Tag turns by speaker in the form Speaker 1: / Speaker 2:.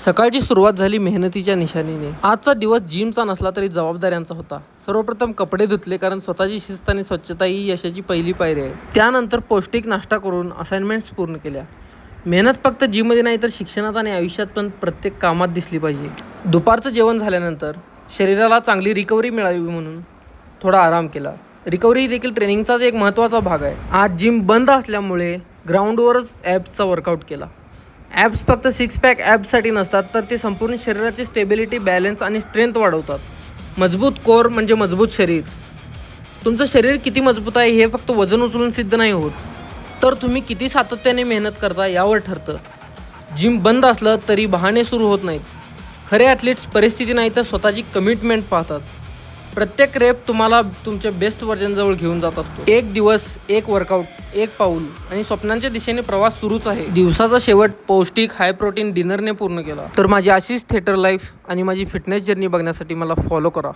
Speaker 1: सकाळची सुरुवात झाली मेहनतीच्या निशाणीने. आजचा दिवस जिमचा नसला तरी जबाबदाऱ्यांचा होता. सर्वप्रथम कपडे धुतले, कारण स्वतःची शिस्त आणि स्वच्छता ही यशाची पहिली पायरी आहे. त्यानंतर पौष्टिक नाश्ता करून असाइनमेंट्स पूर्ण केल्या. मेहनत फक्त जिममध्ये नाही तर शिक्षणात आणि आयुष्यात पण प्रत्येक कामात दिसली पाहिजे. दुपारचं जेवण झाल्यानंतर शरीराला चांगली रिकव्हरी मिळावी म्हणून थोडा आराम केला. रिकव्हरी देखील ट्रेनिंगचाच एक महत्त्वाचा भाग आहे. आज जिम बंद असल्यामुळे ग्राउंडवरच ॲप्सचा वर्कआउट केला. ॲप्स फक्त सिक्स पॅक ॲप्ससाठी नसतात, तर ते संपूर्ण शरीराची स्टेबिलिटी, बॅलन्स आणि स्ट्रेंथ वाढवतात. मजबूत कोर म्हणजे मजबूत शरीर. तुमचं शरीर किती मजबूत आहे हे फक्त वजन उचलून सिद्ध नाही होत, तर तुम्ही किती सातत्याने मेहनत करता यावर ठरतं. जिम बंद असलं तरी बहाणे सुरू होत नाहीत. खरे ॲथलीट्स परिस्थिती नाही तर स्वतःची कमिटमेंट पाहतात. प्रत्येक रेप तुम्हाला तुमच्या बेस्ट व्हर्जनजवळ घेऊन जात असतो. एक दिवस, एक वर्कआउट, एक पाऊल आणि स्वप्नांच्या दिशेने प्रवास सुरूच आहे. दिवसाचा शेवट पौष्टिक हाय प्रोटीन डिनरने पूर्ण केला. तर माझी अशीच थिएटर लाईफ आणि माझी फिटनेस जर्नी बघण्यासाठी मला फॉलो करा.